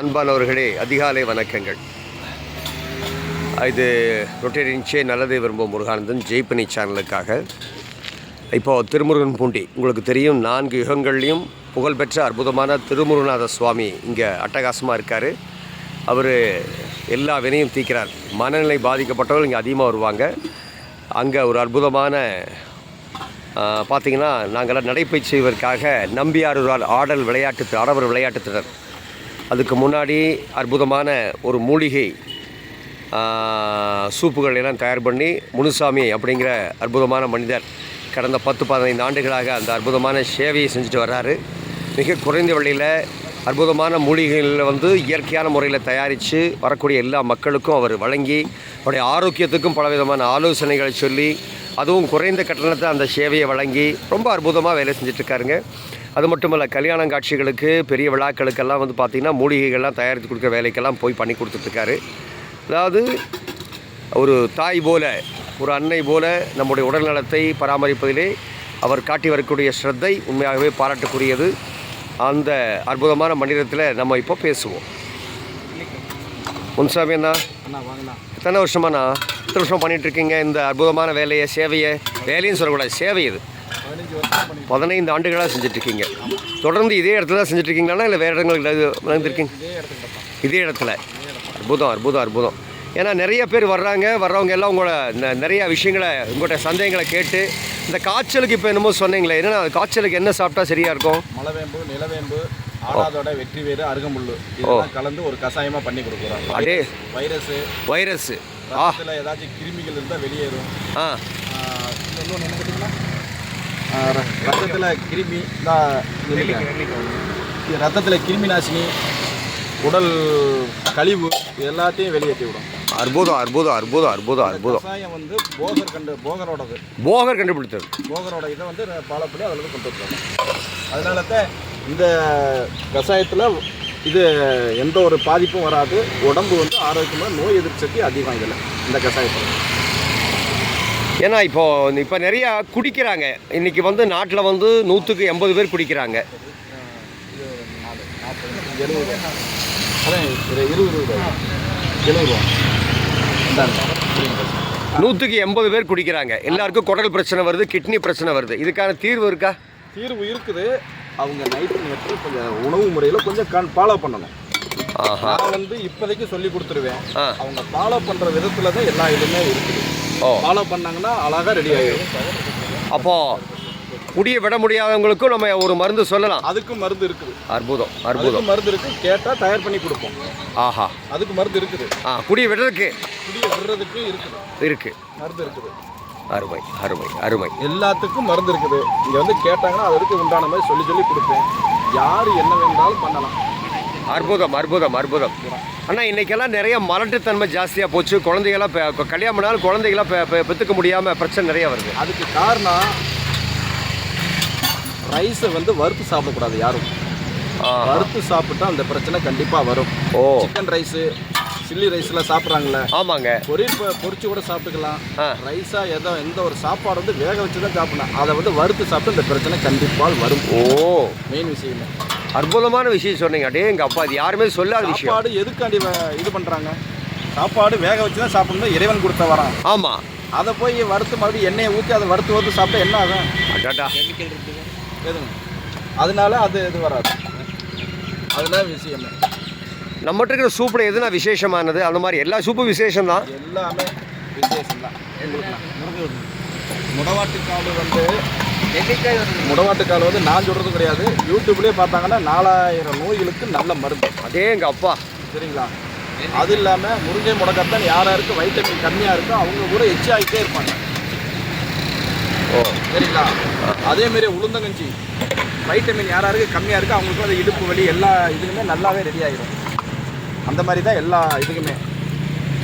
அன்பானவர்களே, அதிகாலை வணக்கங்கள். இது ரொட்டேரியன்ச்சே நல்லதை விரும்பும் முருகானந்தன் ஜெய்பனி சேனலுக்காக. இப்போது திருமுருகன் பூண்டி உங்களுக்கு தெரியும், 4 யுகங்கள்லேயும் புகழ்பெற்ற அற்புதமான திருமுருகநாத சுவாமி இங்கே அட்டகாசமாக இருக்கார். அவர் எல்லா வினையும் தீக்கிறார். மனநிலை பாதிக்கப்பட்டவர்கள் இங்கே அதிகமாக வருவாங்க. அங்கே ஒரு அற்புதமான பார்த்திங்கன்னா, நாங்கள்லாம் நடைப்பயிற்சி செய்வதற்காக நம்பியாரூரால் ஆடவர் விளையாட்டுத்தினர். அதுக்கு முன்னாடி அற்புதமான ஒரு மூலிகை சூப்புகள் எல்லாம் தயார் பண்ணி முனுசாமி அப்படிங்கிற அற்புதமான மனிதர் கடந்த 10-15 ஆண்டுகளாக அந்த அற்புதமான சேவையை செஞ்சுட்டு வர்றாரு. மிக குறைந்த விலையில் அற்புதமான மூலிகைகளில் இயற்கையான முறையில் தயாரித்து வரக்கூடிய எல்லா மக்களுக்கும் அவர் வழங்கி அவருடைய ஆரோக்கியத்துக்கும் பலவிதமான ஆலோசனைகளை சொல்லி, அதுவும் குறைந்த கட்டணத்தை அந்த சேவையை வழங்கி ரொம்ப அற்புதமாக வேலை செஞ்சிட்ருக்காருங்க. அது மட்டும் இல்லை, கல்யாண காட்சிகளுக்கு பெரிய விழாக்களுக்கெல்லாம் பார்த்திங்கன்னா மூலிகைகள்லாம் தயாரித்து கொடுக்குற வேலைக்கெல்லாம் போய் பண்ணி கொடுத்துட்ருக்காரு. அதாவது ஒரு தாய் போல, ஒரு அன்னை போல நம்முடைய உடல்நலத்தை பராமரிப்பதிலே அவர் காட்டி வரக்கூடிய ஸ்ரத்தை உண்மையாகவே பாராட்டுக்குரியது. அந்த அற்புதமான மனிதத்தில் நம்ம இப்போ பேசுவோம். முன்சாமி அண்ணா, எத்தனை வருஷமாண்ணா எத்தனை வருஷம் பண்ணிகிட்ருக்கீங்க இந்த அற்புதமான வேலையும் சொல்லக்கூடாது, சேவை இது 15 ஆண்டுகளாக செஞ்சிட்ருக்கீங்க. தொடர்ந்து இதே இடத்துல தான் செஞ்சிட்ருக்கீங்களாண்ணா, இல்லை வேறு இடங்களுக்கு வளர்ந்துருக்கீங்க? இதே இடத்துல. அற்புதம். ஏன்னா நிறைய பேர் வர்றவங்க எல்லாம் உங்களோட நிறையா விஷயங்களை, உங்கள்கிட்ட சந்தேகங்களை கேட்டு, இந்த காய்ச்சலுக்கு இப்போ என்னமோ சொன்னீங்களே, என்னென்னா காய்ச்சலுக்கு என்ன சாப்பிட்டா சரியாக இருக்கும்? மலைவேம்பு, நிலவேம்பு, ஆடாதோட வெற்றி வேறு, அருகம்புல்லு இதெல்லாம் கலந்து ஒரு கஷாயமாக பண்ணி கொடுக்குறோம். அதே வைரஸ் ரத்தத்தில் ஏதாச்சும் கிருமிகள் இருந்தால் வெளியேறும். இன்னொன்று என்ன கேட்டிங்கன்னா, ரத்தத்தில் கிருமி நாசினி, உடல் கழிவு எல்லாத்தையும் வெளியேற்றி விடும். அற்புதம். கஷாயம் போகர் கண்டுபிடித்தது. போகரோட இதை ஃபாலோ பண்ணி அதில் கொண்டு வந்துருக்காங்க. அதனால தான் இந்த கஷாயத்தில் இது எந்த ஒரு பாதிப்பும் வராது. உடம்பு ஆரோக்கியமாக, நோய் எதிர்ப்பு சக்தி அதிகம் இதில் இந்த கஷாயத்தில். ஏன்னா இப்போ நிறையா குடிக்கிறாங்க. இன்றைக்கி நாட்டில் 100க்கு 80 பேர் குடிக்கிறாங்க. 100க்கு 80 பேர் குடிக்கிறாங்க. எல்லாருக்கும் குடல் பிரச்சனை வருது, கிட்னி பிரச்சனை வருது. இதுக்கான தீர்வு இருக்கா? தீர்வு இருக்குது. அவங்க நைட்டு கொஞ்சம் உணவு முறையில் கொஞ்சம் ஃபாலோ பண்ணணும். நான் இப்போதைக்கு சொல்லி கொடுத்துருவேன். அவங்க ஃபாலோ பண்ணுற விதத்தில் தான் எல்லா இதுவுமே இருக்குது. ஃபாலோ பண்ணாங்கன்னா அழகாக ரெடி ஆகிடும். அப்போது குடியை விட முடியாதவங்களுக்கும் நம்ம ஒரு மருந்து சொல்லலாம். அதுக்கும் மருந்து இருக்குது. அற்புதம் மருந்து இருக்குது. கேட்டால் தயார் பண்ணி கொடுப்போம். அதுக்கு மருந்து இருக்குது. குடியை விடுறதுக்கு இருக்குது மருந்து இருக்குது. அருமை. எல்லாத்துக்கும் மருந்து இருக்குது. இங்கே கேட்டாங்கன்னா அதுக்கு உண்டான மாதிரி சொல்லி கொடுப்பேன். யார் என்ன வேண்டாலும் பண்ணலாம். அற்புதம். ஆனால் இன்றைக்கெல்லாம் நிறைய மலட்டுத்தன்மை ஜாஸ்தியாக போச்சு. குழந்தைகளாம் கல்யாணம் பண்ணாலும் குழந்தைகளாம் பெற்றுக்க முடியாமல் பிரச்சனை நிறையா வருது. அதுக்கு காரணம் ரைஸை வறுத்து சாப்பிடக்கூடாது. யாரும் வறுத்து சாப்பிட்டா அந்த பிரச்சனை கண்டிப்பாக வரும். சிக்கன் ரைஸு, சில்லி ரைஸ்லாம் சாப்பிட்றாங்களே. ஆமாங்க. பொரிச்சு கூட சாப்பிட்டுக்கலாம். ரைஸாக எந்த ஒரு சாப்பாடு வேக வச்சு தான் சாப்பிடலாம். அதை வறுத்து சாப்பிட்டு இந்த பிரச்சனை கண்டிப்பாக வரும். மெயின் விஷயம். அற்புதமான விஷயம் சொன்னீங்க. எங்கள் அப்பா அது யாருமே சொல்லாத விஷயம். சாப்பாடு எதுக்காண்டி இது பண்ணுறாங்க? சாப்பாடு வேக வச்சு தான் சாப்பிடணும். இறைவன் கொடுத்த வரான். ஆமாம். அதை போய் வறுத்து மறுபடியும் எண்ணெயை ஊற்றி அதை வறுத்து சாப்பிட்டா என்ன ஆகும்? எதுங்க, அதனால அது இது வராது. அதுதான் விஷயமே. நம்மகிட்ட இருக்கிற சூப்பில் எதுனா விசேஷமானது? அந்த மாதிரி எல்லா சூப்பும் விசேஷம் தான். எல்லாமே விசேஷம் தான். முடவாட்டுக்கால் நான் சொல்கிறது கிடையாது. யூடியூப்லேயே பார்த்தாங்கன்னா 4000 நோய்களுக்கு நல்ல மருந்து. அதே எங்கள் அப்பா. சரிங்களா? அது இல்லாமல் முருங்கை முடக்கத்தான் யாராருக்கு வைட்டமின் கம்மியாக இருக்கோ அவங்க கூட எச்சாகிட்டே இருப்பாங்க. சரிங்களா? அதேமாரி உளுந்தங்கஞ்சி வைட்டமின் யாராருக்கு கம்மியாக இருக்கோ அவங்களுக்கும் அது இடுப்பு வலி எல்லா இதுக்குமே நல்லாவே ரெடி ஆகிடும். அந்த மாதிரி தான் எல்லா இதுக்குமே.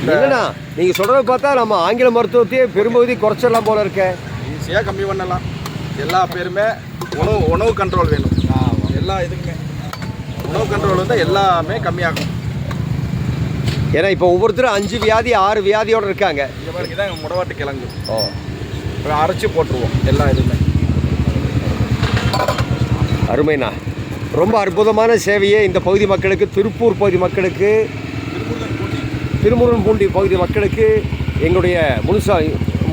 இல்லைண்ணா, நீங்கள் சொல்கிறத பார்த்தா நம்ம ஆங்கில மருத்துவத்தையே பெரும்பகுதி குறைச்சிடலாம் போல இருக்க. ஈஸியாக கம்மி பண்ணலாம். எல்லா பேருமே உணவு கண்ட்ரோல் வேணும். எல்லா இதுக்குமே உணவு கண்ட்ரோல் எல்லாமே கம்மியாகும். ஏன்னா இப்போ ஒவ்வொருத்தரும் 5 வியாதி 6 வியாதியோடு இருக்காங்க. இந்த மாதிரி தான் முடவாட்டு கிழங்கு அரைச்சி போட்டுருவோம் எல்லா இதுவுமே. அருமைண்ணா. ரொம்ப அற்புதமான சேவையை இந்த பகுதி மக்களுக்கு, திருப்பூர் பகுதி மக்களுக்கு, திருமுருகன்பூண்டி பகுதி மக்களுக்கு எங்களுடைய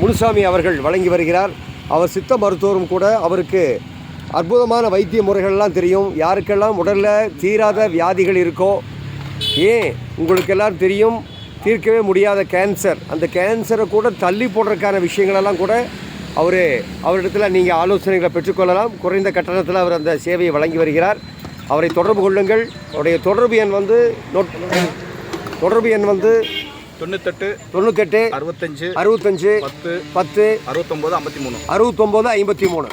முனுசாமி அவர்கள் வழங்கி வருகிறார். அவர் சித்த மருத்துவரும் கூட. அவருக்கு அற்புதமான வைத்திய முறைகள்லாம் தெரியும். யாருக்கெல்லாம் உடலில் தீராத வியாதிகள் இருக்கோ, ஏன் உங்களுக்கெல்லாம் தெரியும் தீர்க்கவே முடியாத கேன்சர், அந்த கேன்சரை கூட தள்ளி போடுறதுக்கான விஷயங்களெல்லாம் கூட அவரிடத்தில் நீங்கள் ஆலோசனைகளை பெற்றுக்கொள்ளலாம். குறைந்த கட்டணத்தில் அவர் அந்த சேவையை வழங்கி வருகிறார். அவரை தொடர்பு கொள்ளுங்கள். அவருடைய தொடர்பு எண் வந்து 98 65 65 10 69 53.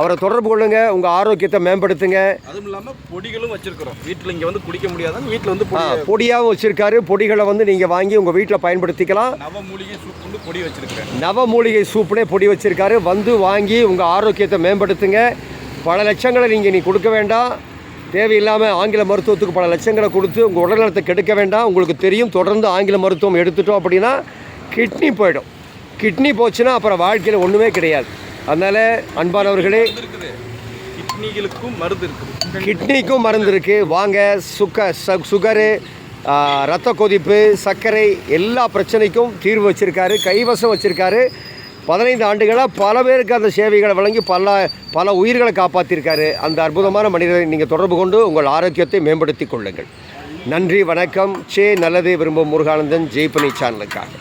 அவரை தொடர்பு கொள்ளுங்க. உங்கள் ஆரோக்கியத்தை மேம்படுத்துங்க. அதுவும் இல்லாமல் பொடிகளும் வச்சிருக்கிறோம். வீட்டில் இங்கே வந்து குடிக்க முடியாதான், வீட்டில் வந்து பொடியாகவும் வச்சிருக்காரு. பொடிகளை வந்து நீங்கள் வாங்கி உங்கள் வீட்டில் பயன்படுத்திக்கலாம். நவமூலிகை சூப் வந்து பொடி வச்சிருக்கிறேன். நவமூலிகை சூப்புனே பொடி வச்சிருக்காரு. வந்து வாங்கி உங்கள் ஆரோக்கியத்தை மேம்படுத்துங்க. பல லட்சங்களை நீங்கள் நீ கொடுக்க வேண்டாம். தேவையில்லாமல் ஆங்கில மருத்துவத்துக்கு பல லட்சங்களை கொடுத்து உங்கள் உடல்நலத்தை கெடுக்க வேண்டாம். உங்களுக்கு தெரியும், தொடர்ந்து ஆங்கில மருத்துவம் எடுத்துட்டோம் அப்படின்னா கிட்னி போயிடும். கிட்னி போச்சுன்னா அப்புறம் வாழ்க்கையில் ஒன்றுமே கிடையாது. அதனால் அன்பானவர்களே, கிட்னிக்கும் மருந்து இருக்குது. வாங்க. சுகரு, ரத்த கொதிப்பு, சர்க்கரை, எல்லா பிரச்சனைக்கும் தீர்வு வச்சுருக்காரு. கைவசம் வச்சுருக்காரு. 15 ஆண்டுகளாக பல பேருக்கு அந்த சேவைகளை வழங்கி பல உயிர்களை காப்பாற்றிருக்காரு. அந்த அற்புதமான மனிதரை நீங்கள் தொடர்பு கொண்டு உங்கள் ஆரோக்கியத்தை மேம்படுத்தி கொள்ளுங்கள். நன்றி, வணக்கம். நல்லதே விரும்பும் முருகானந்தன், ஜெய்பனி சேனலுக்காக.